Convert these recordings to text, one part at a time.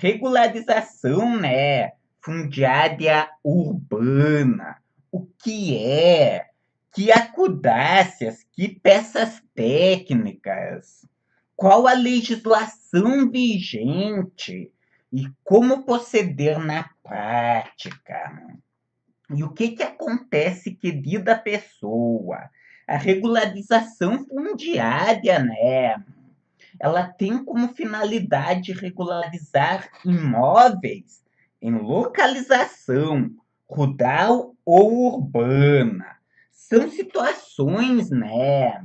Regularização, né, fundiária urbana. O que é? Que acudácias, que peças técnicas? Qual a legislação vigente? E como proceder na prática? E o que acontece, querida pessoa? A regularização fundiária, né? Ela tem como finalidade regularizar imóveis em localização rural ou urbana. São situações, né,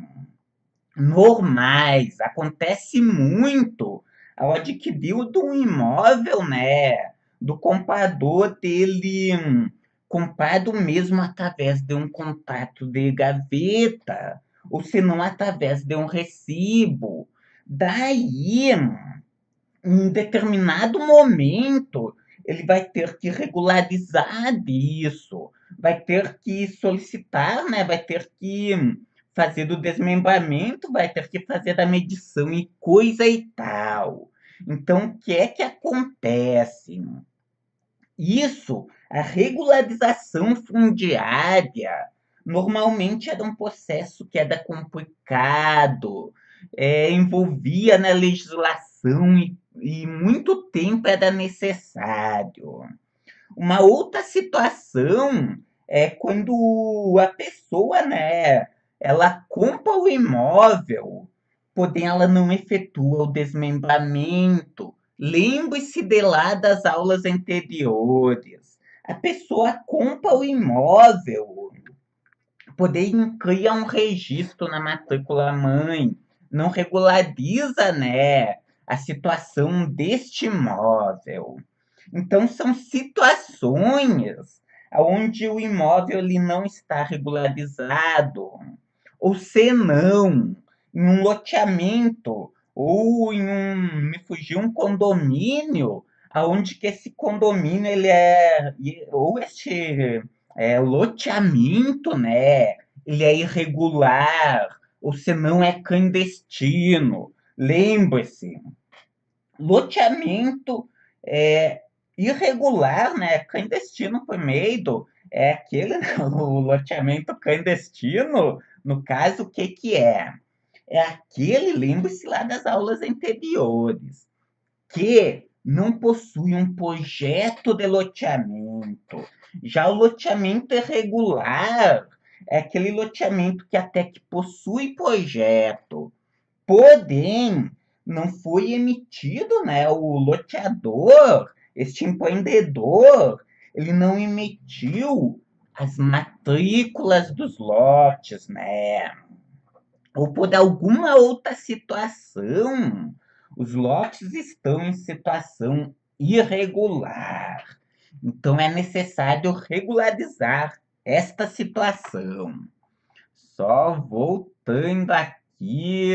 normais, acontece muito ao adquirir um imóvel, né, do comprador dele comprado mesmo através de um contrato de gaveta, ou se não através de um recibo. Daí, em determinado momento, ele vai ter que regularizar isso, vai ter que solicitar, né? Vai ter que fazer do desmembramento, vai ter que fazer a medição e coisa e tal. Então, o que é que acontece? Isso, a regularização fundiária, normalmente era um processo que era complicado, envolvia na legislação e muito tempo era necessário. Uma outra situação é quando a pessoa, né, ela compra o imóvel, porém ela não efetua o desmembramento. Lembre-se de lá das aulas anteriores. A pessoa compra o imóvel, porém cria um registro na matrícula mãe, não regulariza, né, a situação deste imóvel. Então, são situações onde o imóvel ele não está regularizado, ou se não, em um loteamento, ou me fugiu um condomínio, aonde que esse condomínio ele ou este loteamento, né, ele é irregular, ou se não é clandestino. Lembre-se, loteamento é, irregular, né? Clandestino primeiro, é aquele, né, o loteamento clandestino, no caso, o que que é? É aquele, lembre-se lá das aulas anteriores, que não possui um projeto de loteamento. Já o loteamento irregular é aquele loteamento que até que possui projeto, porém, não foi emitido, né? O loteador, este empreendedor, ele não emitiu as matrículas dos lotes, né? Ou por alguma outra situação, os lotes estão em situação irregular. Então, é necessário regularizar esta situação. Só voltando aqui,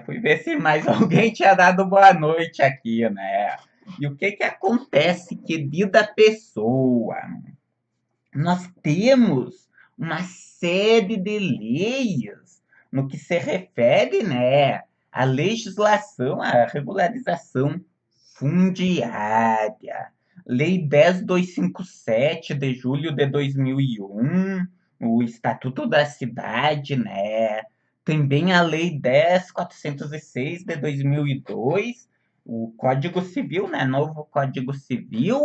fui ver se mais alguém tinha dado boa noite aqui, né? E o que que acontece, querida pessoa? Nós temos uma série de leis no que se refere, né, à legislação, à regularização fundiária. Lei 10.257 de julho de 2001, o Estatuto da Cidade, né? Também a Lei 10.406 de 2002, o Código Civil, né? Novo Código Civil,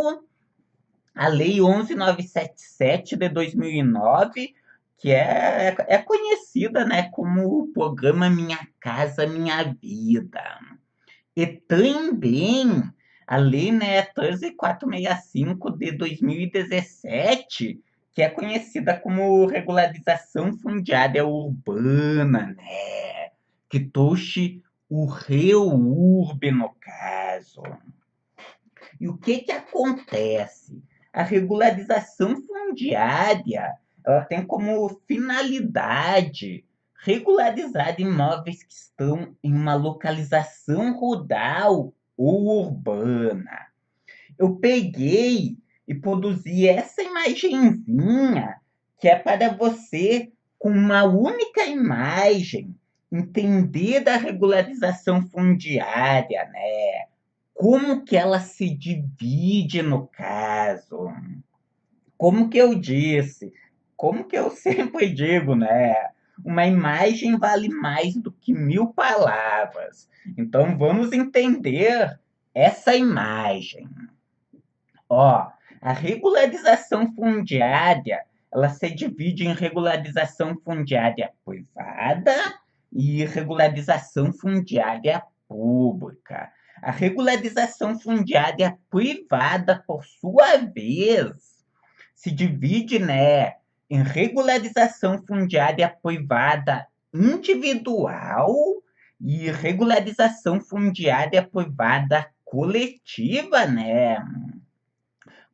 a Lei 11.977 de 2009, que é conhecida, né, como o programa Minha Casa Minha Vida. E também a Lei, né, 13.465 de 2017, que é conhecida como regularização fundiária urbana, né, que trouxe o REURB no caso. E o que que acontece? A regularização fundiária, ela tem como finalidade regularizar imóveis que estão em uma localização rural ou urbana. Eu peguei e produzi essa imagenzinha que é para você, com uma única imagem, entender da regularização fundiária, né? como que ela se divide no caso? Como que eu disse, como que eu sempre digo, né? Uma imagem vale mais do que 1000 palavras. Então vamos entender essa imagem. Ó, a regularização fundiária, ela se divide em regularização fundiária privada e regularização fundiária pública. A regularização fundiária privada, por sua vez, se divide, né, em regularização fundiária privada individual e regularização fundiária privada coletiva, né?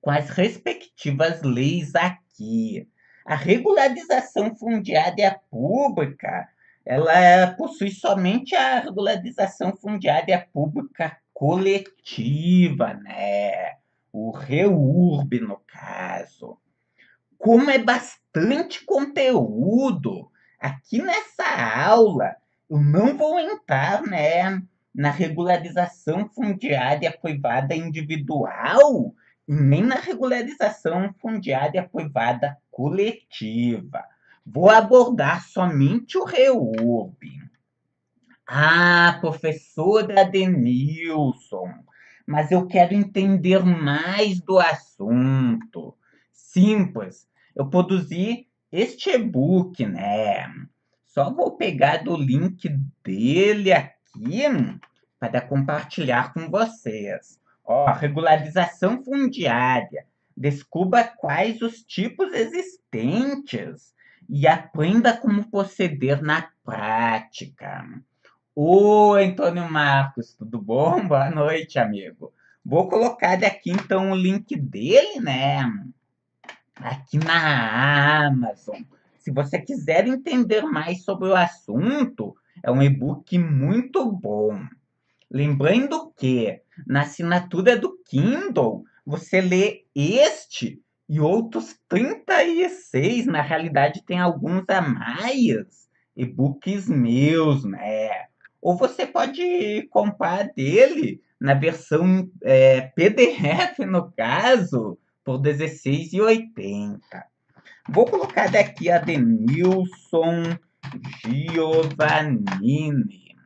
Com as respectivas leis aqui. A regularização fundiária pública, ela possui somente a regularização fundiária pública coletiva, né? O REURB, no caso. Como é bastante conteúdo aqui nessa aula, eu não vou entrar, né, na regularização fundiária privada individual e nem na regularização fundiária privada coletiva. Vou abordar somente o REURB. Ah, professora Denilson, mas eu quero entender mais do assunto. Simples, eu produzi este e-book, né? Só vou pegar do link dele aqui para compartilhar com vocês. Ó, regularização fundiária. Descubra quais os tipos existentes e aprenda como proceder na prática. Oi, Antônio Marcos, tudo bom? Boa noite, amigo. Vou colocar aqui então o link dele, né? Aqui na Amazon. Se você quiser entender mais sobre o assunto, é um e-book muito bom. Lembrando que na assinatura do Kindle, você lê este e outros 36, na realidade tem alguns a mais, e-books meus, né? Ou você pode comprar dele na versão PDF, no caso, por R$16,80. Vou colocar daqui a Denilson Giovannini.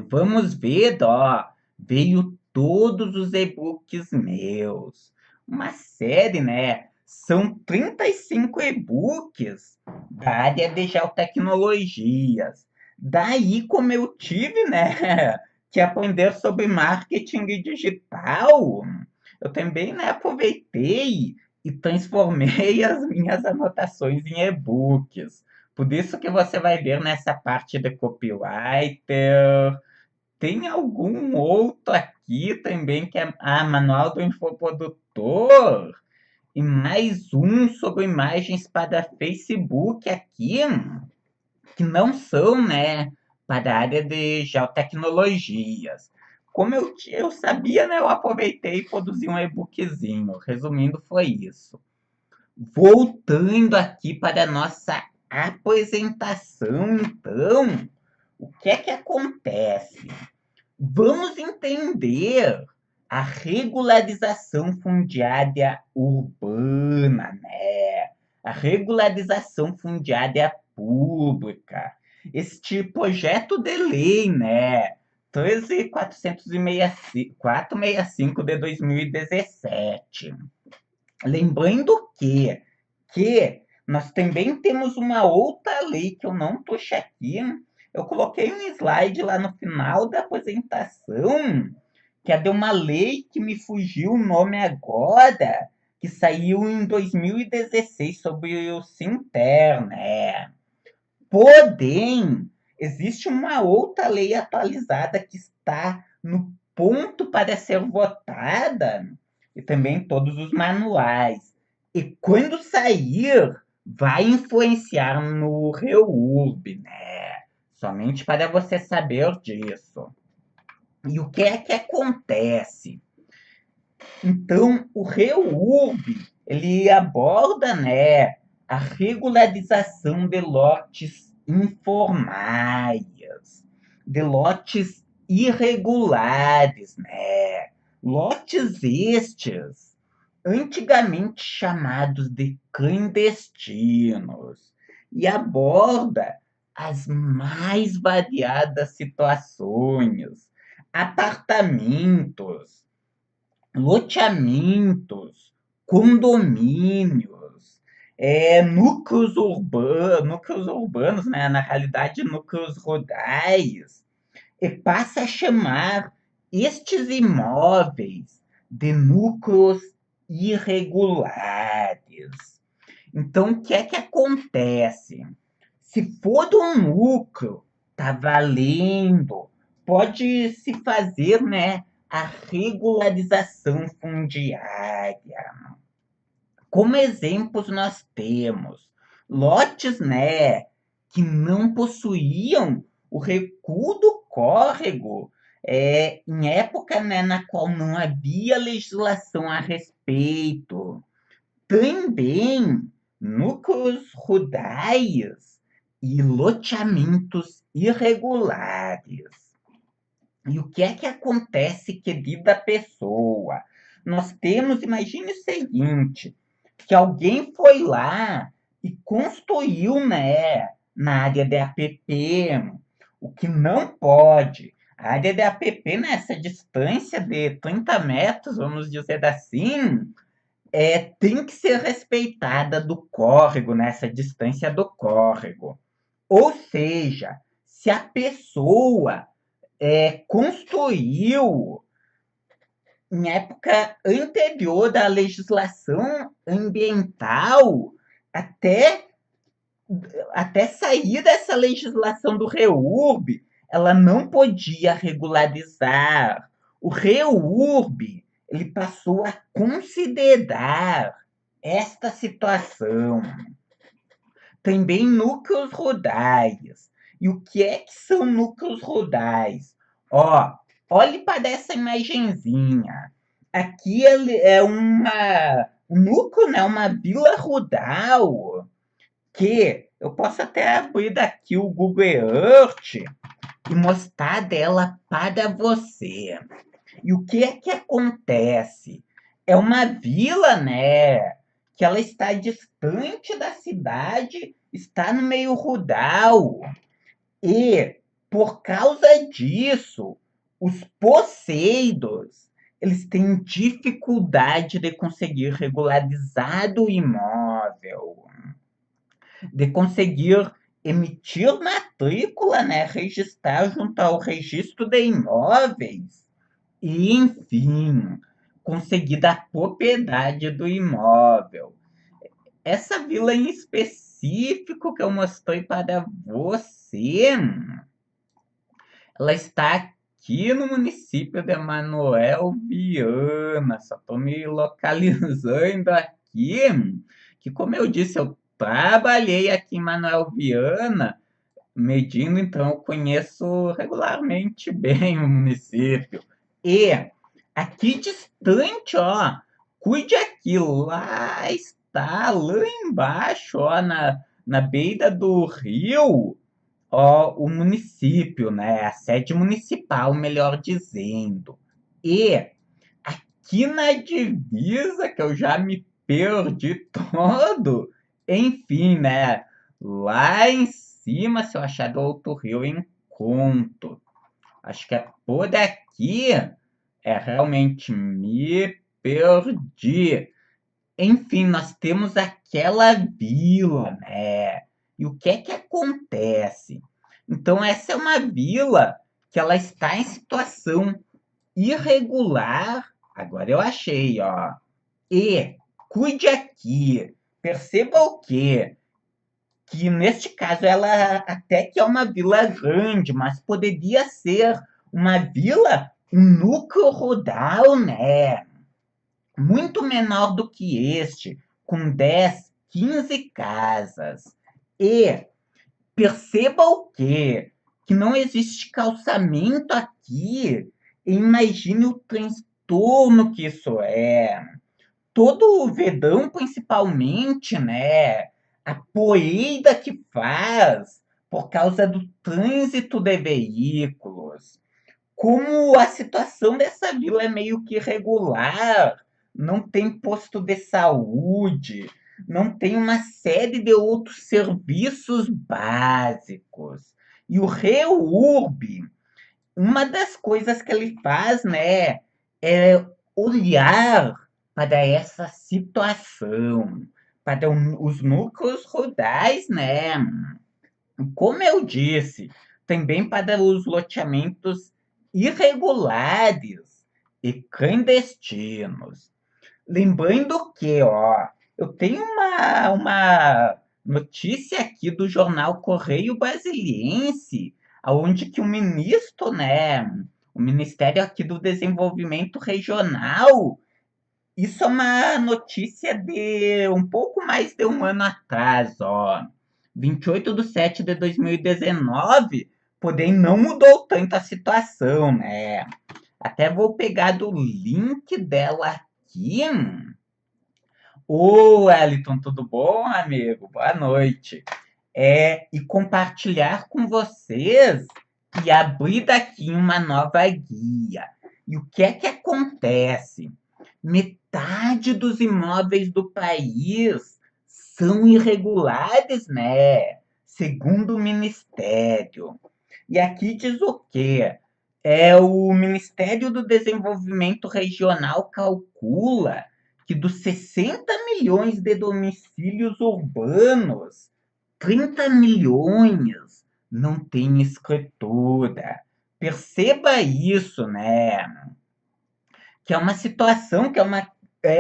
Vamos ver, ó, veio todos os e-books meus. Uma série, né? São 35 e-books da área de geotecnologias. Daí, como eu tive, né, que aprender sobre marketing digital, eu também, né, aproveitei e transformei as minhas anotações em e-books. Por isso que você vai ver nessa parte de copywriter, tem algum outro aqui também que é Manual do Infoprodutor e mais um sobre imagens para Facebook aqui, que não são, né, para a área de geotecnologias. Como eu sabia, né, eu aproveitei e produzi um e-bookzinho. Resumindo, foi isso. Voltando aqui para a nossa apresentação, então, o que é que acontece? Vamos entender a regularização fundiária urbana, né? A regularização fundiária pública. Este projeto de lei, né? 13.465 de 2017. Lembrando que nós também temos uma outra lei que eu não trouxe aqui. Eu coloquei um slide lá no final da apresentação, que é de uma lei que me fugiu o nome agora, que saiu em 2016 sobre o Sinter, né? Porém, existe uma outra lei atualizada que está no ponto para ser votada, e também todos os manuais. E quando sair, vai influenciar no REURB, né? Somente para você saber disso. E o que é que acontece? Então, o REURB, ele aborda, né, a regularização de lotes informais, de lotes irregulares, né? Lotes estes, antigamente chamados de clandestinos, e aborda as mais variadas situações, apartamentos, loteamentos, condomínios, núcleos urbanos, né? Na realidade, núcleos rurais, e passa a chamar estes imóveis de núcleos irregulares. Então, o que é que acontece? Se for de um núcleo, tá valendo, pode se fazer, né, a regularização fundiária. Como exemplos, nós temos lotes, né, que não possuíam o recuo do córrego, em época, né, na qual não havia legislação a respeito. Também núcleos rurais e loteamentos irregulares. E o que é que acontece, querida pessoa? Nós temos, imagine o seguinte, que alguém foi lá e construiu, né, na área de APP, o que não pode. A área de APP, nessa distância de 30 metros, vamos dizer assim, tem que ser respeitada do córrego, nessa distância do córrego. Ou seja, se a pessoa construiu em época anterior da legislação ambiental, até, até sair dessa legislação do REURB, ela não podia regularizar. O REURB, ele passou a considerar esta situação. Também núcleos rurais. E o que é que são núcleos rurais? Ó, olhe para essa imagenzinha. Aqui é um núcleo, né? Uma vila rural que eu posso até abrir daqui o Google Earth e mostrar dela para você. E o que é que acontece? É uma vila, né? Que ela está distante da cidade, está no meio rural. E, por causa disso, os poceiros, eles têm dificuldade de conseguir regularizar o imóvel, de conseguir emitir matrícula, né? Registrar junto ao registro de imóveis e, enfim, conseguir a propriedade do imóvel. Essa vila em específico que eu mostrei para você, ela está aqui no município de Manoel Viana. Só estou me localizando aqui, que como eu disse, eu trabalhei aqui em Manoel Viana, medindo, então eu conheço regularmente bem o município. E aqui distante, ó, cuide aqui, lá está, lá embaixo, ó, na beira do rio, ó, o município, né? A sede municipal, melhor dizendo. E aqui na divisa, que eu já me perdi todo, enfim, né? Lá em cima, se eu achar do outro rio, eu encontro. Acho que é por aqui. Realmente me perdi. Enfim, nós temos aquela vila, né? E o que é que acontece? Então, essa é uma vila que ela está em situação irregular. Agora eu achei, ó. E cuide aqui. Perceba o quê? Que neste caso ela até que é uma vila grande, mas poderia ser uma vila, um núcleo rural, né? Muito menor do que este, com 10, 15 casas. E perceba o quê? Que não existe calçamento aqui. Imagine o transtorno que isso é. Todo o verão, principalmente, né? A poeira que faz por causa do trânsito de veículos. como a situação dessa vila é meio que irregular, não tem posto de saúde, não tem uma série de outros serviços básicos. E o REURB, uma das coisas que ele faz, né, é olhar para essa situação, para os núcleos rurais, né? Como eu disse, também para os loteamentos irregulares e clandestinos. Lembrando que, ó, eu tenho uma notícia aqui do jornal Correio Brasiliense, onde que o ministro, né, o Ministério aqui do Desenvolvimento Regional, isso é uma notícia de um pouco mais de um ano atrás, ó. 28/7/2019, porém não mudou tanto a situação, né? Até vou pegar do link dela aqui. Ô, Wellington, tudo bom, amigo? Boa noite. E compartilhar com vocês e abrir daqui uma nova guia. E o que é que acontece? Metade dos imóveis do país são irregulares, né? Segundo o Ministério. E aqui diz o quê? O Ministério do Desenvolvimento Regional calcula que dos 60 milhões de domicílios urbanos, 30 milhões não têm escritura. Perceba isso, né? Que é uma situação, que é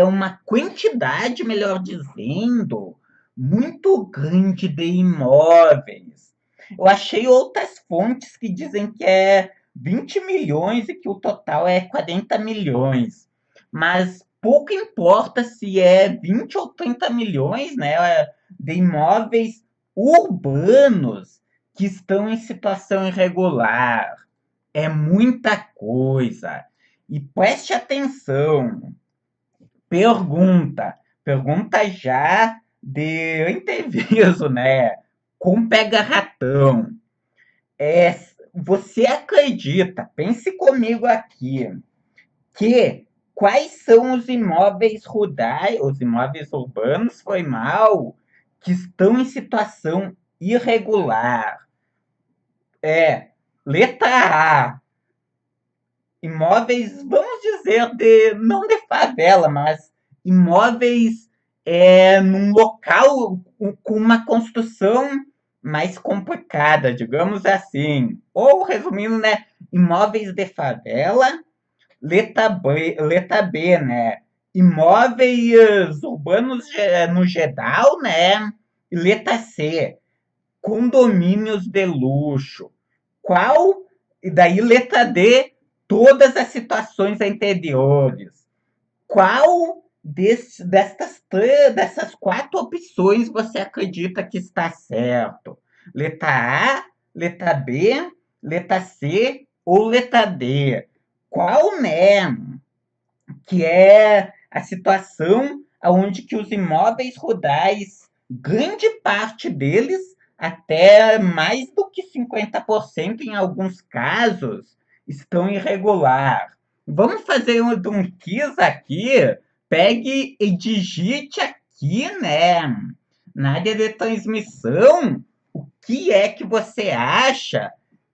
uma quantidade, melhor dizendo, muito grande de imóveis. Eu achei outras fontes que dizem que é 20 milhões e que o total é 40 milhões. Mas pouco importa se é 20 ou 30 milhões, né, de imóveis urbanos que estão em situação irregular. É muita coisa. E preste atenção. Pergunta. Pergunta já de anteviso, né? Com pega-ratão. Você acredita, pense comigo aqui, que quais são os imóveis rurais, os imóveis urbanos, foi mal, que estão em situação irregular? Letra A, imóveis, vamos dizer, não de favela, mas imóveis num local com uma construção mais complicada, digamos assim. Ou, resumindo, né, imóveis de favela. Letra B, né, imóveis urbanos no geral, né, e letra C, condomínios de luxo. Qual? E daí, letra D, todas as situações anteriores. Qual dessas quatro opções você acredita que está certo? Letra A, letra B, letra C ou letra D? Qual, né, que é a situação onde que os imóveis rurais, grande parte deles, até mais do que 50% em alguns casos, estão irregular. Vamos fazer um quiz aqui. Pegue e digite aqui, né, na área de transmissão, o que é que você acha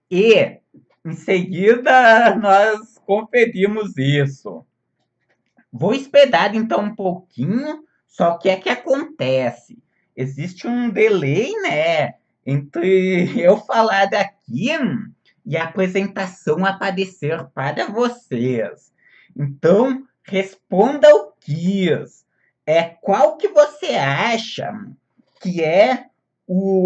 e, em seguida, nós conferimos isso. Vou esperar então um pouquinho, só que é que acontece. Existe um delay, né, entre eu falar daqui e a apresentação aparecer para vocês. Então, responda o quiz. Qual que você acha que é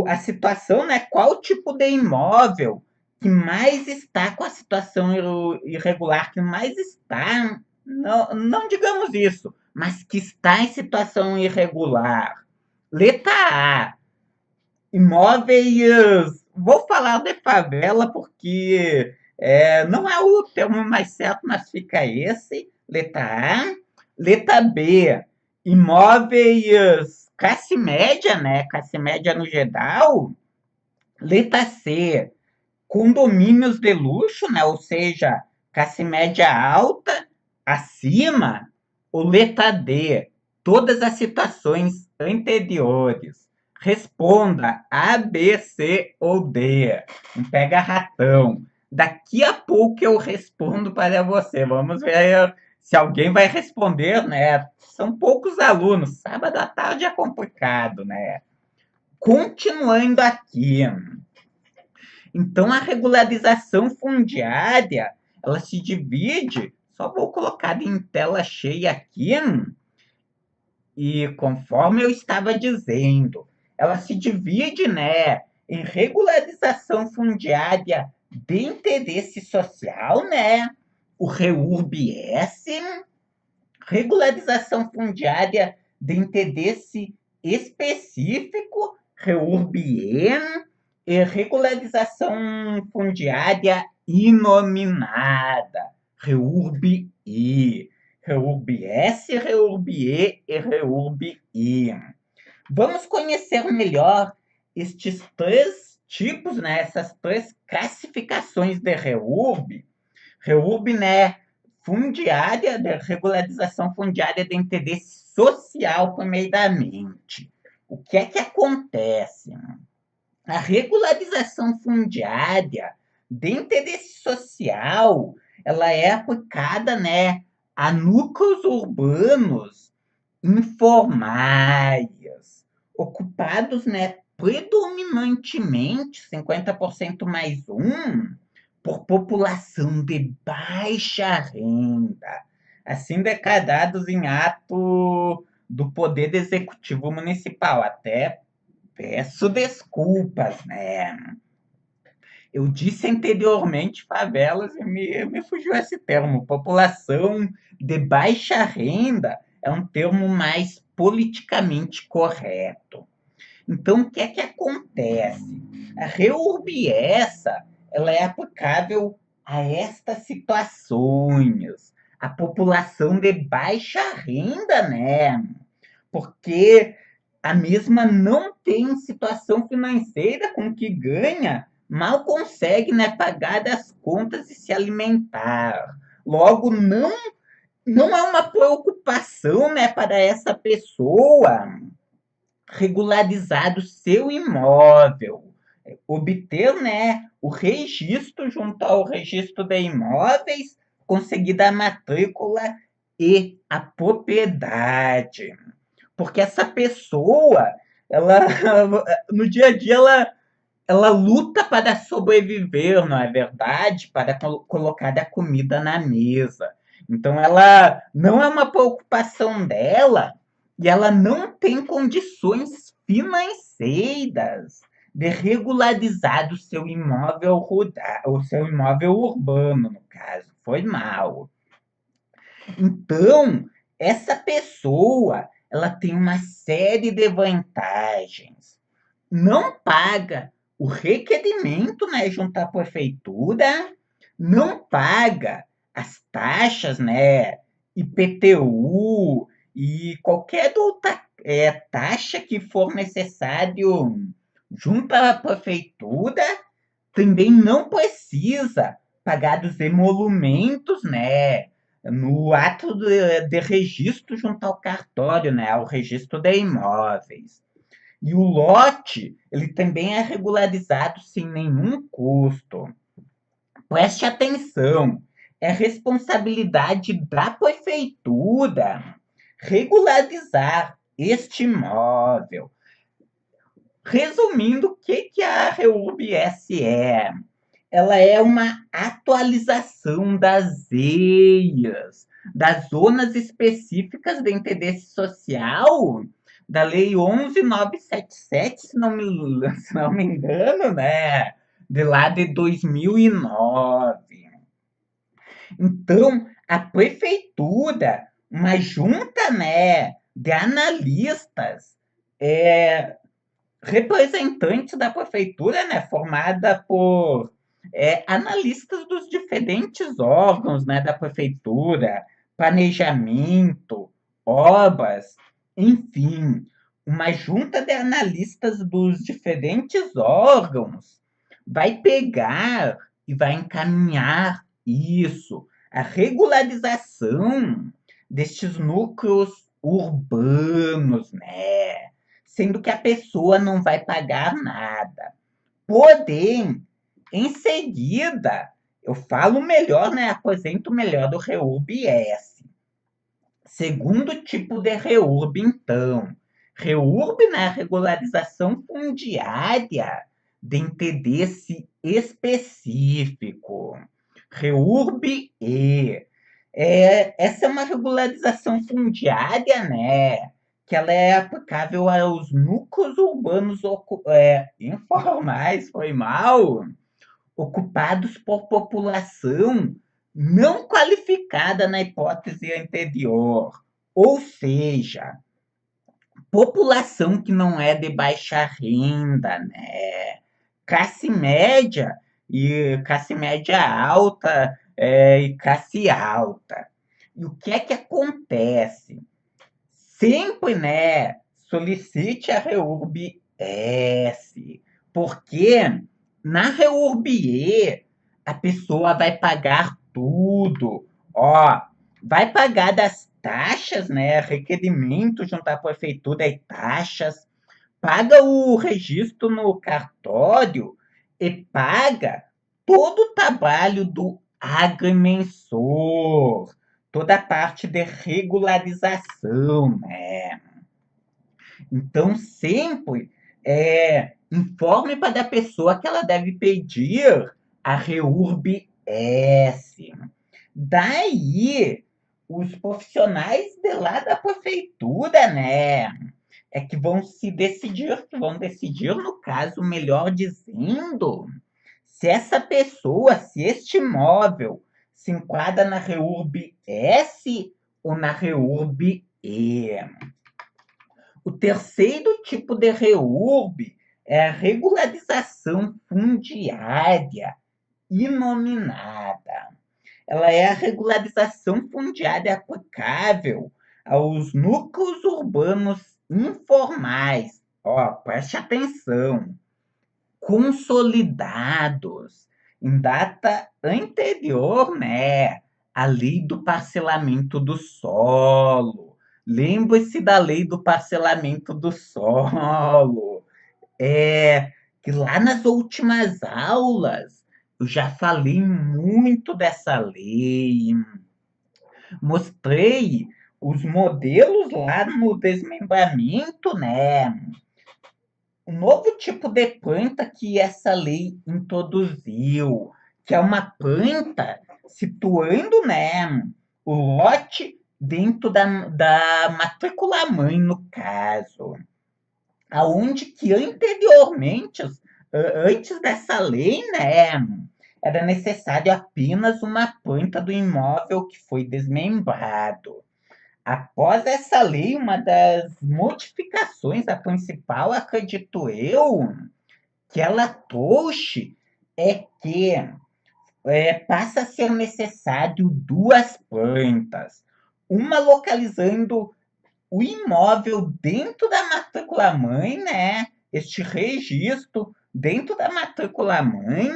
a situação, né? Qual tipo de imóvel que mais está com a situação irregular, que mais está, não digamos isso, mas que está em situação irregular? Letra A, imóveis. Vou falar de favela porque não é o termo mais certo, mas fica esse. Letra A. Letra B, imóveis classe média, né? Classe média no geral. Letra C, Condomínios de luxo, né? Ou seja, classe média alta, acima, ou letra D, todas as situações anteriores. Responda A, B, C ou D. Um pega-ratão. Daqui a pouco eu respondo para você. Vamos ver se alguém vai responder, né? São poucos alunos. Sábado à tarde é complicado, né? Continuando aqui. Então, a regularização fundiária, ela se divide, só vou colocar em tela cheia aqui, e conforme eu estava dizendo, ela se divide, né, em regularização fundiária de interesse social, né, o REURB-S, regularização fundiária de interesse específico, REURB-E, e regularização fundiária inominada, REURB-I, REURB-S, REURB-E e REURB-I. Vamos conhecer melhor estes três tipos, né, essas três classificações de REURB. REURB, né, fundiária, de regularização fundiária de interesse social, primeiramente. O que é que acontece? A regularização fundiária de interesse social, ela é aplicada, né, a núcleos urbanos informais, ocupados, né, predominantemente, 50% mais um, por população de baixa renda, assim declarados em ato do Poder Executivo Municipal. Até peço desculpas, né? Eu disse anteriormente favelas e me fugiu esse termo. População de baixa renda é um termo mais politicamente correto. Então, o que é que acontece? A reurbiessa, ela é aplicável a estas situações. A população de baixa renda, né? Porque a mesma não tem situação financeira com que ganha, mal consegue, né, pagar as contas e se alimentar. Logo, não é uma preocupação, né, para essa pessoa regularizar o seu imóvel, obter, né, o registro junto ao registro de imóveis, conseguir a matrícula e a propriedade. Porque essa pessoa, ela no dia a dia ela luta para sobreviver, não é verdade? Para colocar a comida na mesa. Então ela não é uma preocupação dela e ela não tem condições financeiras de regularizar o seu imóvel rural, o seu imóvel urbano, no caso. Foi mal. Então, essa pessoa, ela tem uma série de vantagens. Não paga o requerimento, né, junto à prefeitura, não paga as taxas, né, IPTU e qualquer outra taxa que for necessário junto à prefeitura, também não precisa pagar os emolumentos, né, no ato de registro junto ao cartório, né, ao registro de imóveis. E o lote, ele também é regularizado sem nenhum custo. Preste atenção, é responsabilidade da prefeitura regularizar este imóvel. Resumindo, o que a REURB-S é? Ela é uma atualização das EIAs, das zonas específicas de interesse social, da Lei 11.977, se não me engano, né? De lá de 2009. Então, a prefeitura, uma junta, né, de analistas, representantes da prefeitura, né, formada por analistas dos diferentes órgãos, né, da prefeitura, planejamento, obras, enfim, uma junta de analistas dos diferentes órgãos vai pegar e vai encaminhar isso, a regularização destes núcleos urbanos, né? Sendo que a pessoa não vai pagar nada. Porém, em seguida, eu falo melhor, né? Aposento melhor do REURB-S. Segundo tipo de REURB, então. REURB na regularização fundiária de interesse específico. REURB-E. Essa é uma regularização fundiária, né? Que ela é aplicável aos núcleos urbanos informais, foi mal, ocupados por população não qualificada na hipótese anterior, ou seja, população que não é de baixa renda, né? Classe média e classe média alta e classe alta. E o que é que acontece? Sempre, né, solicite a REURB-S, porque na REURB-E a pessoa vai pagar tudo. Ó, vai pagar das taxas, né, requerimento junto à prefeitura e taxas, paga o registro no cartório e paga todo o trabalho do agrimensor, toda a parte de regularização, né? Então, sempre informe para a pessoa que ela deve pedir a REURB-S. Daí, os profissionais de lá da prefeitura, né? Que vão decidir, no caso, melhor dizendo, se essa pessoa, se este imóvel se enquadra na REURB-S ou na REURB-E. O terceiro tipo de REURB é a regularização fundiária inominada. Ela é a regularização fundiária aplicável aos núcleos urbanos informais. Ó, preste atenção. Consolidados em data anterior, né, à lei do parcelamento do solo. Lembre-se da lei do parcelamento do solo. Que lá nas últimas aulas eu já falei muito dessa lei, mostrei os modelos lá no desmembramento, né? Um novo tipo de planta que essa lei introduziu, que é uma planta situando, né, o lote dentro da matrícula-mãe, no caso, aonde que anteriormente, antes dessa lei, né, era necessário apenas uma planta do imóvel que foi desmembrado. Após essa lei, uma das modificações, a principal, acredito eu, que ela trouxe é que passa a ser necessário duas plantas, uma localizando o imóvel dentro da matrícula-mãe, né? Este registro dentro da matrícula-mãe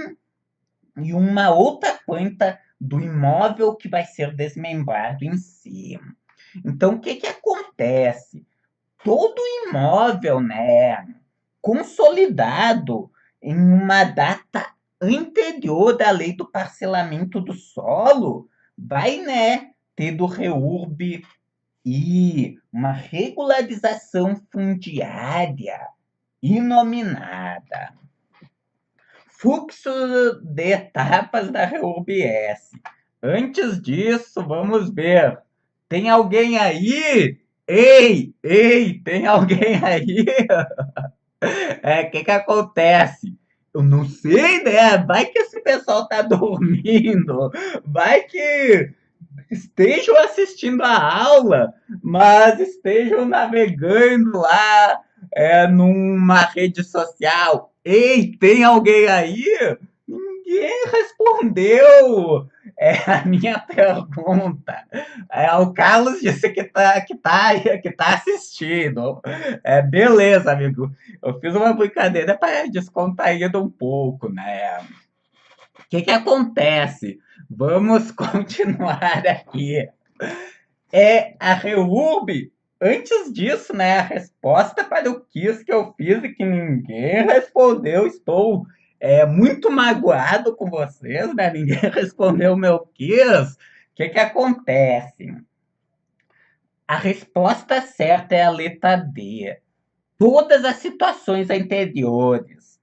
e uma outra planta do imóvel que vai ser desmembrado em si. Então, o que que acontece? Todo imóvel, né, consolidado em uma data anterior da lei do parcelamento do solo, vai, né, ter do REURB e uma regularização fundiária inominada. Fluxo de etapas da REURB-S. Antes disso, vamos ver. Tem alguém aí? Ei, tem alguém aí? Que acontece? Eu não sei, né? Vai que esse pessoal tá dormindo. Vai que estejam assistindo a aula, mas estejam navegando lá numa rede social. Ei, tem alguém aí? Ninguém respondeu. a minha pergunta. O Carlos disse que tá assistindo. Beleza, amigo. Eu fiz uma brincadeira para descontrair um pouco, né? O que que acontece? Vamos continuar aqui. A REURB, antes disso, né, a resposta para o quiz que eu fiz e que ninguém respondeu, estou muito magoado com vocês, né? Ninguém respondeu o meu quiz. O que que acontece? A resposta certa é a letra D. Todas as situações anteriores.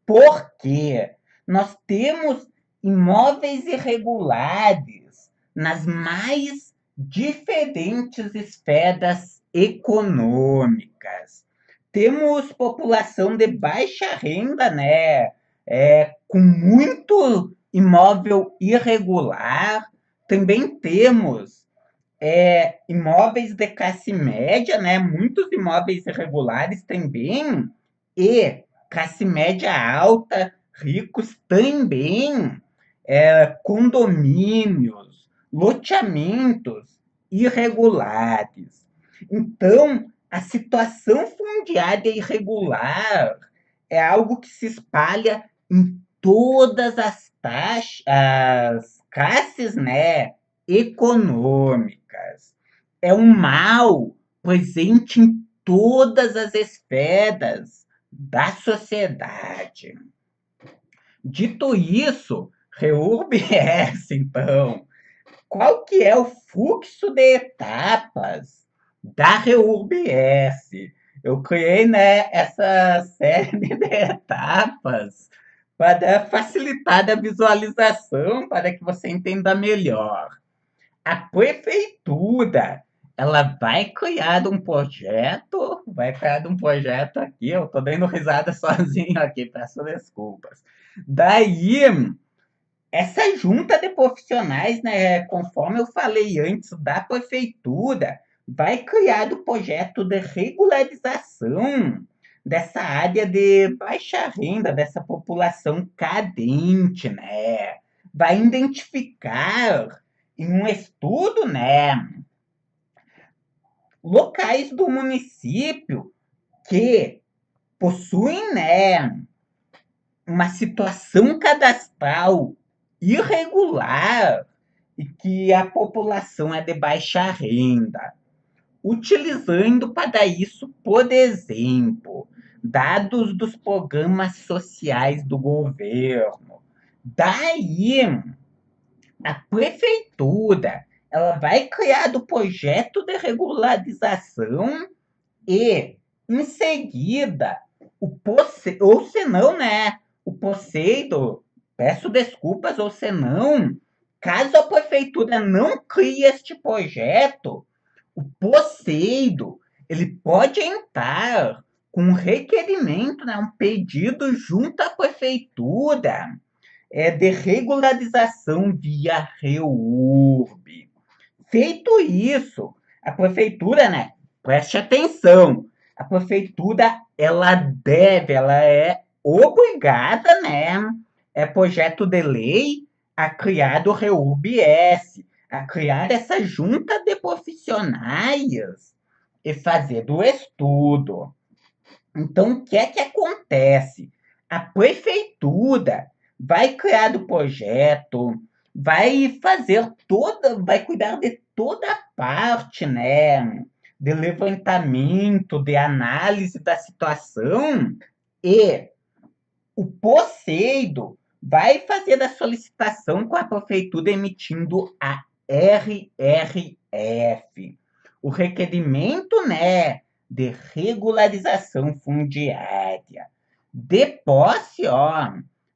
Porque nós temos imóveis irregulares nas mais diferentes esferas econômicas. Temos população de baixa renda, né? Com muito imóvel irregular. Também temos imóveis de classe média, né? Muitos imóveis irregulares também. E classe média alta, ricos também, condomínios, loteamentos irregulares. Então, a situação fundiária irregular é algo que se espalha em todas as classes, né, econômicas. É um mal presente em todas as esferas da sociedade. Dito isso, REURB-S, então, qual que é o fluxo de etapas da REURB-S? Eu criei, né, essa série de etapas para facilitar a visualização, para que você entenda melhor. A prefeitura, ela vai criar um projeto aqui, eu tô dando risada sozinho aqui, peço desculpas. Daí, essa junta de profissionais, né, conforme eu falei antes, da prefeitura, vai criar o projeto de regularização dessa área de baixa renda, dessa população cadente, né? Vai identificar em um estudo, né, locais do município que possuem, né, uma situação cadastral irregular e que a população é de baixa renda, utilizando para isso, por exemplo, dados dos programas sociais do governo. Daí, a prefeitura, ela vai criar o projeto de regularização e, em seguida, ou se não, né, o POSEIDO, peço desculpas, ou se não, caso a prefeitura não crie este projeto, o POSEIDO, ele pode entrar com um requerimento, né, um pedido junto à prefeitura, de regularização via REURB. Feito isso, a prefeitura, né, preste atenção, a prefeitura, ela é obrigada, né, projeto de lei, a criar o REURB-S, a criar essa junta de profissionais e fazer do estudo. Então, o que é que acontece? A prefeitura vai criar o projeto, vai cuidar de toda a parte, né, de levantamento, de análise da situação, e o POSEIDO vai fazer a solicitação com a prefeitura emitindo a RRF, o requerimento, né, de regularização fundiária. De posse,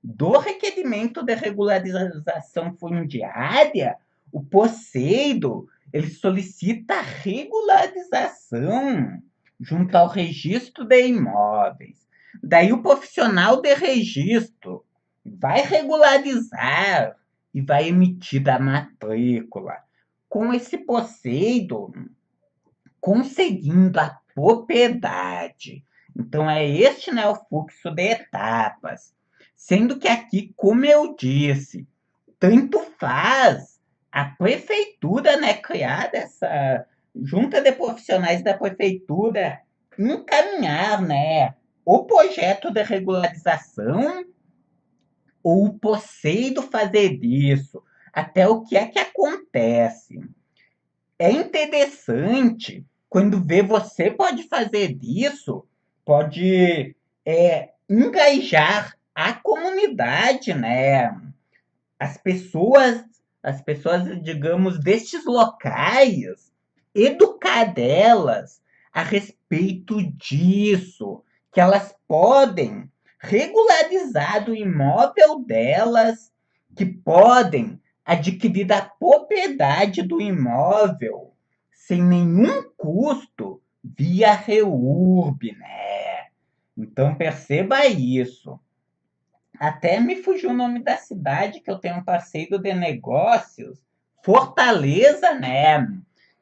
do requerimento de regularização fundiária, o POSEIDO, ele solicita a regularização junto ao registro de imóveis. Daí o profissional de registro vai regularizar e vai emitir a matrícula. Com esse POSEIDO, conseguindo a propriedade. Então, este, né, o fluxo de etapas. Sendo que aqui, como eu disse, tanto faz a prefeitura, né, criar essa junta de profissionais da prefeitura encaminhar, né, o projeto de regularização ou o POCEIDO fazer isso. Até o que é que acontece? É interessante quando vê você pode fazer isso, pode engajar a comunidade, né? As pessoas, as pessoas, digamos, destes locais, educar delas a respeito disso, que elas podem regularizar do imóvel delas, que podem adquirir a propriedade do imóvel sem nenhum custo via REURB, né? Então perceba isso. Até me fugiu o nome da cidade, que eu tenho um parceiro de negócios, Fortaleza, né?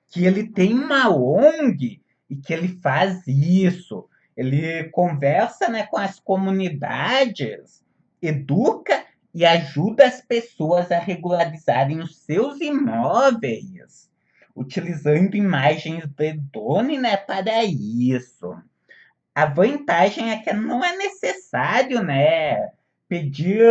Que ele tem uma ONG e que ele faz isso. Ele conversa, né, com as comunidades, educa e ajuda as pessoas a regularizarem os seus imóveis, utilizando imagens de drone, né, para isso. A vantagem é que não é necessário, né, pedir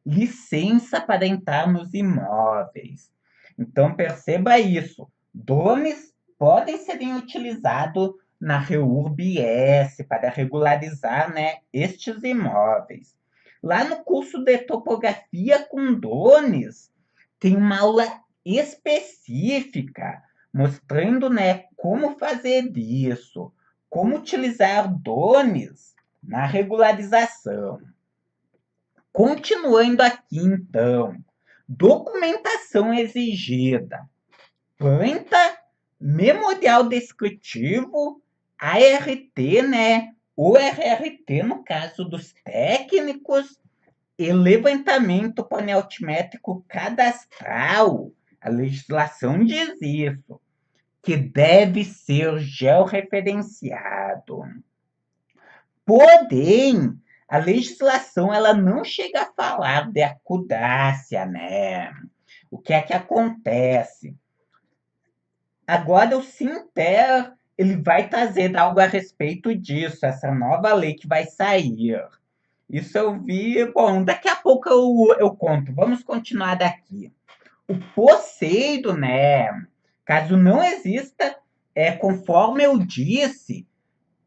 licença para entrar nos imóveis. Então perceba isso. Drones podem ser utilizados na REURB-S para regularizar, né, estes imóveis. Lá no curso de topografia com drones, tem uma aula específica mostrando, né, como fazer isso, como utilizar drones na regularização. Continuando aqui, então, documentação exigida. Planta, memorial descritivo, ART, né? O RRT, no caso dos técnicos, e levantamento paneltimétrico cadastral. A legislação diz isso, que deve ser georreferenciado. Porém, a legislação ela não chega a falar de acudácia, né? O que é que acontece? Agora o Sinter ele vai trazer algo a respeito disso, essa nova lei que vai sair. Isso eu vi. Bom, daqui a pouco eu conto. Vamos continuar daqui. O POCEIDO, né? Caso não exista, conforme eu disse,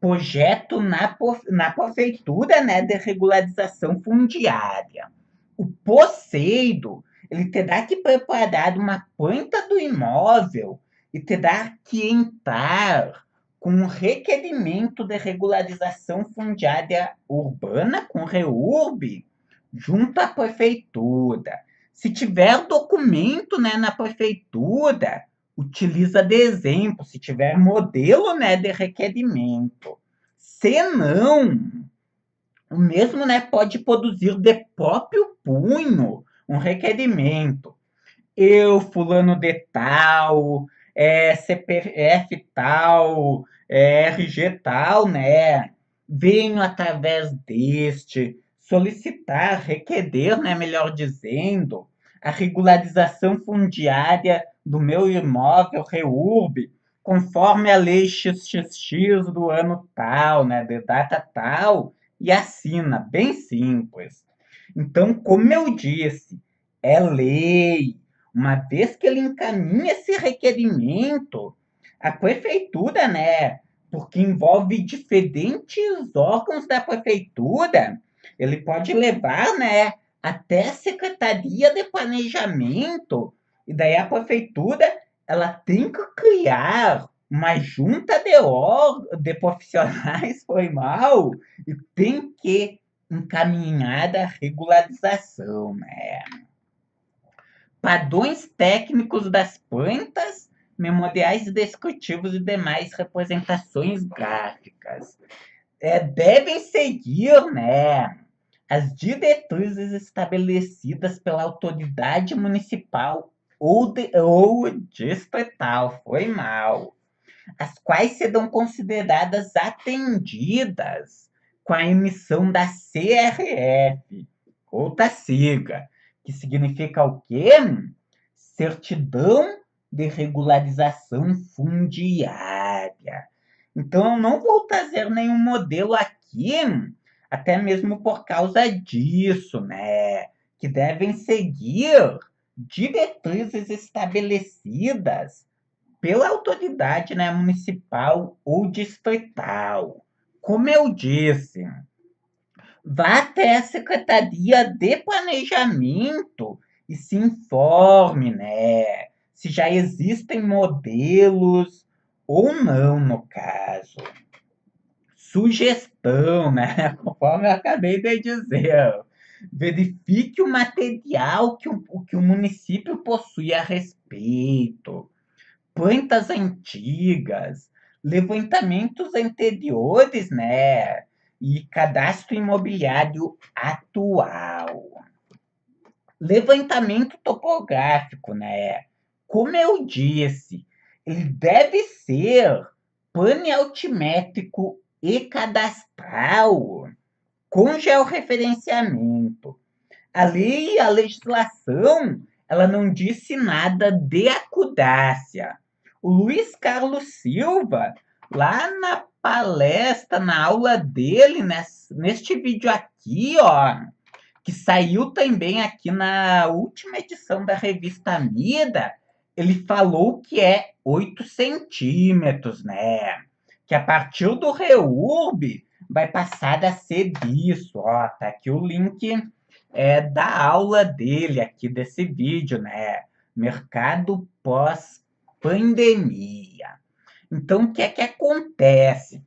projeto na prefeitura, né, de regularização fundiária. O POCEIDO, ele terá que preparar uma planta do imóvel e terá que entrar com um requerimento de regularização fundiária urbana, com REURB, junto à prefeitura. Se tiver documento, né, na prefeitura, utiliza de exemplo, se tiver modelo, né, de requerimento. Se não, o mesmo, né, pode produzir de próprio punho um requerimento. Eu, fulano de tal, CPF tal, RG tal, né, venho através deste solicitar, requerer, né, melhor dizendo, a regularização fundiária do meu imóvel REURB, conforme a lei XXX do ano tal, né, de data tal, e assina, bem simples. Então, como eu disse, é lei. Uma vez que ele encaminha esse requerimento, a prefeitura, né, porque envolve diferentes órgãos da prefeitura, ele pode levar, né, até a Secretaria de Planejamento, e daí a prefeitura, ela tem que criar uma junta de profissionais, foi mal, e tem que encaminhar a regularização, né? Padrões técnicos das plantas, memoriais descritivos e demais representações gráficas. Devem seguir, né, as diretrizes estabelecidas pela autoridade municipal ou distrital, foi mal, as quais serão consideradas atendidas com a emissão da CRF, outra sigla, que significa o quê? Certidão de regularização fundiária. Então, eu não vou trazer nenhum modelo aqui, até mesmo por causa disso, né? Que devem seguir diretrizes estabelecidas pela autoridade, né, municipal ou distrital. Como eu disse, vá até a Secretaria de Planejamento e se informe, né, se já existem modelos ou não, no caso. Sugestão, né, conforme eu acabei de dizer. Verifique o material que o município possui a respeito. Plantas antigas, levantamentos anteriores, né? E cadastro imobiliário atual. Levantamento topográfico, né? Como eu disse, ele deve ser altimétrico e cadastral com georreferenciamento. A legislação, ela não disse nada de acudácia. O Luiz Carlos Silva, lá na palestra, na aula dele, neste vídeo aqui, ó, que saiu também aqui na última edição da revista Mida, ele falou que é 8 centímetros, né? Que a partir do REURB vai passar a ser disso, ó, tá aqui o link da aula dele aqui desse vídeo, né? Mercado pós-pandemia. Então, o que é que acontece?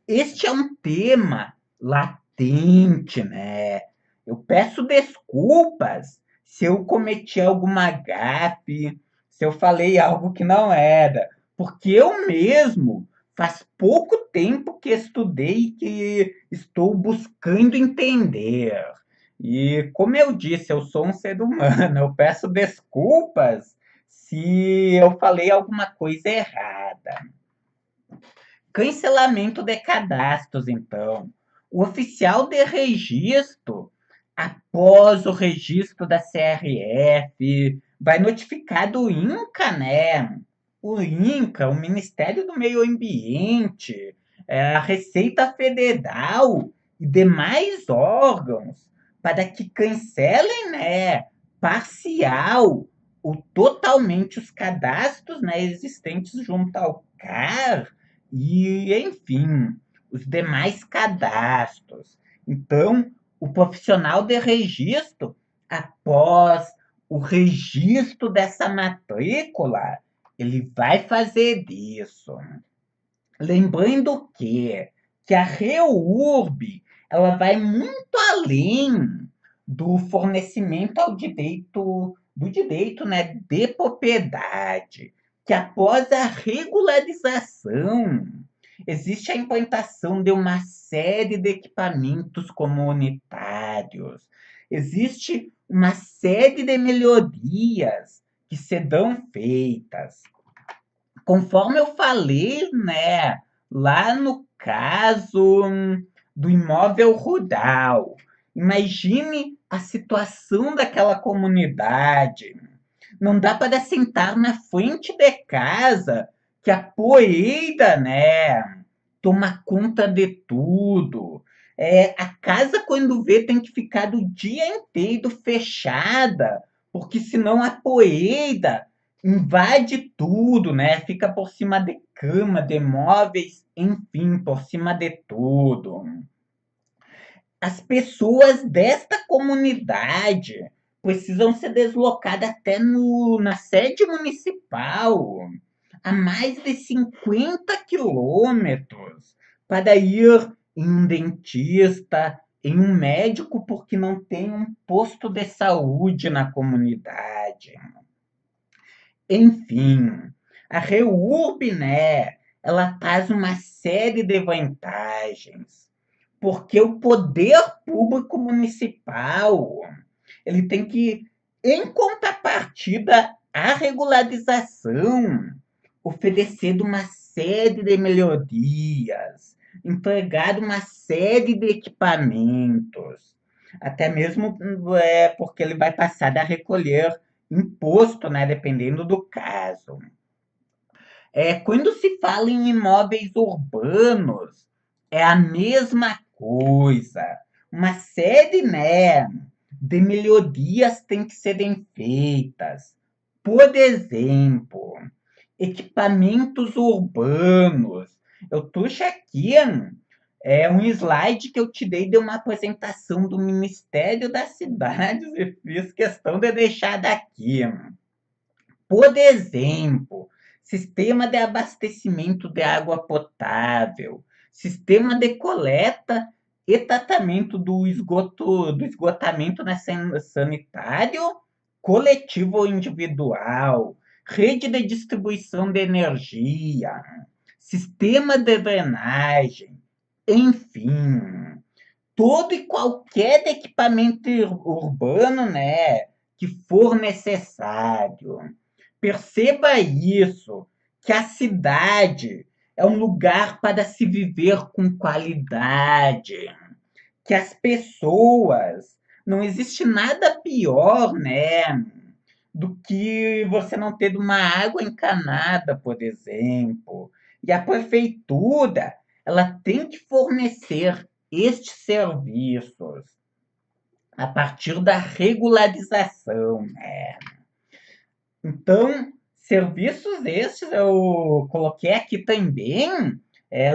Este é um tema latente, né? Eu peço desculpas se eu cometi alguma gafe, se eu falei algo que não era, porque eu mesmo faz pouco tempo que estudei e que estou buscando entender. E como eu disse, eu sou um ser humano, eu peço desculpas se eu falei alguma coisa errada. Cancelamento de cadastros, então. O oficial de registro, após o registro da CRF, vai notificar do INCA, né? O INCA, o Ministério do Meio Ambiente, a Receita Federal e demais órgãos para que cancelem, né, parcial ou totalmente os cadastros, né, existentes junto ao CAR e, enfim, os demais cadastros. Então, o profissional de registro, após o registro dessa matrícula, ele vai fazer isso. Lembrando que a REURB, ela vai muito além do fornecimento do direito, né, de propriedade, que após a regularização, existe a implantação de uma série de equipamentos comunitários, existe uma série de melhorias que serão feitas. Conforme eu falei, né, lá no caso do imóvel rural, imagine a situação daquela comunidade. Não dá para sentar na frente de casa que a poeira, né, toma conta de tudo. A casa, quando vê, tem que ficar o dia inteiro fechada, porque senão a poeira invade tudo, né? Fica por cima de cama, de móveis, enfim, por cima de tudo. As pessoas desta comunidade precisam se deslocar até na sede municipal a mais de 50 quilômetros para ir em um dentista, em um médico, porque não tem um posto de saúde na comunidade. Enfim, a REURB, né, ela traz uma série de vantagens, porque o poder público municipal, ele tem que, em contrapartida à regularização, oferecer uma série de melhorias, entregar uma série de equipamentos. Até mesmo porque ele vai passar a recolher imposto, né, dependendo do caso. Quando se fala em imóveis urbanos, é a mesma coisa. Uma série, né, de melhorias tem que serem feitas. Por exemplo, equipamentos urbanos. Eu trouxe aqui um slide que eu tirei de uma apresentação do Ministério das Cidades e fiz questão de deixar daqui. Por exemplo, sistema de abastecimento de água potável, sistema de coleta e tratamento do esgotamento sanitário, coletivo ou individual, rede de distribuição de energia, sistema de drenagem, enfim, todo e qualquer equipamento urbano, né, que for necessário. Perceba isso, que a cidade é um lugar para se viver com qualidade, que as pessoas, não existe nada pior, né, do que você não ter uma água encanada, por exemplo. E a prefeitura, ela tem que fornecer estes serviços a partir da regularização, né? Então, serviços esses eu coloquei aqui também,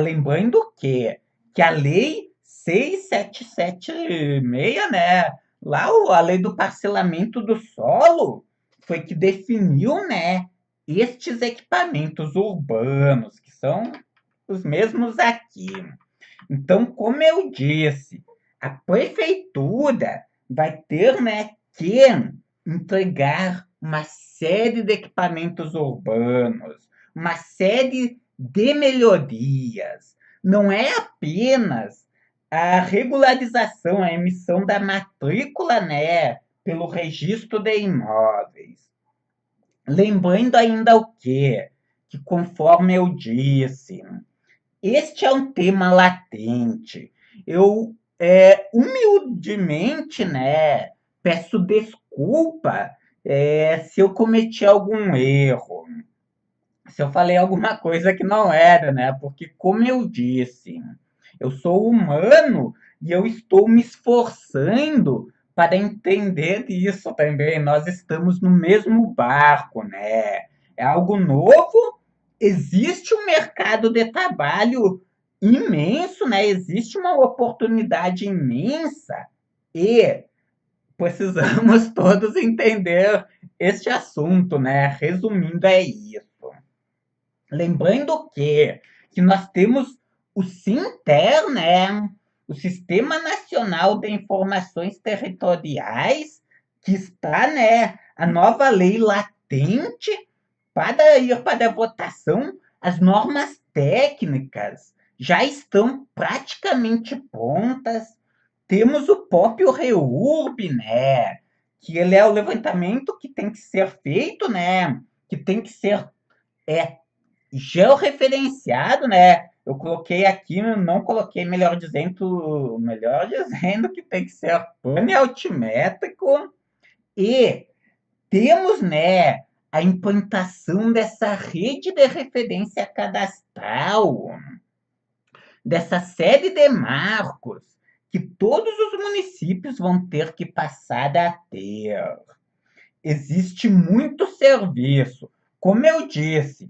lembrando que a Lei 6776, né, lá a Lei do Parcelamento do Solo, foi que definiu, né, estes equipamentos urbanos, que são os mesmos aqui. Então, como eu disse, a prefeitura vai ter, né, que entregar uma série de equipamentos urbanos, uma série de melhorias. Não é apenas a regularização, a emissão da matrícula, né, pelo registro de imóveis. Lembrando ainda o quê? Que conforme eu disse, este é um tema latente. Eu humildemente, né, peço desculpa se eu cometi algum erro, se eu falei alguma coisa que não era, né? Porque, como eu disse, eu sou humano e eu estou me esforçando para entender isso também. Nós estamos no mesmo barco, né? É algo novo. Existe um mercado de trabalho imenso, né? Existe uma oportunidade imensa e precisamos todos entender este assunto, né? Resumindo, é isso. Lembrando que nós temos o SINTER, né? O Sistema Nacional de Informações Territoriais, que está, né, a nova lei latente para ir para a votação. As normas técnicas já estão praticamente prontas. Temos o próprio REURB, né? Que ele é o levantamento que tem que ser feito, né? Que tem que ser é, georreferenciado, né? Eu coloquei aqui, não coloquei melhor dizendo que tem que ser altimétrico e temos, né, a implantação dessa rede de referência cadastral, dessa série de marcos que todos os municípios vão ter que passar a ter. Existe muito serviço. Como eu disse,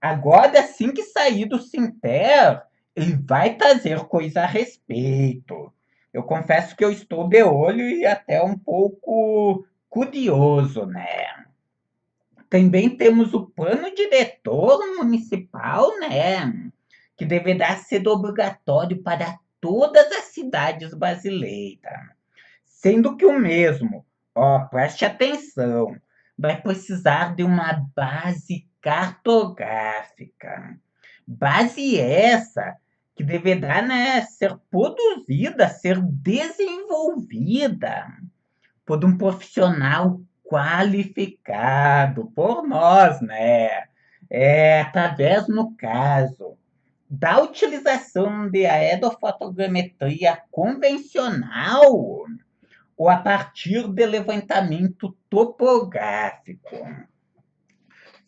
agora, assim que sair do Sinter, ele vai trazer coisa a respeito. Eu confesso que eu estou de olho e até um pouco curioso, né? Também temos o plano diretor municipal, né? Que deverá ser obrigatório para todas as cidades brasileiras. Sendo que o mesmo, ó, preste atenção, vai precisar de uma base cartográfica. Base essa que deverá, né, ser produzida, ser desenvolvida por um profissional qualificado por nós, né? Através, no caso, da utilização de aerofotogrametria convencional ou a partir de levantamento topográfico.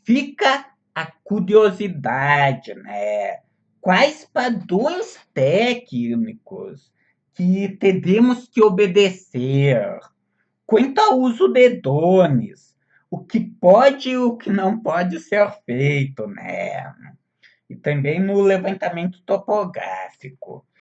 Fica a curiosidade, né? Quais padrões técnicos que teremos que obedecer? Quanto ao uso de drones, o que pode e o que não pode ser feito, né? E também no levantamento topográfico.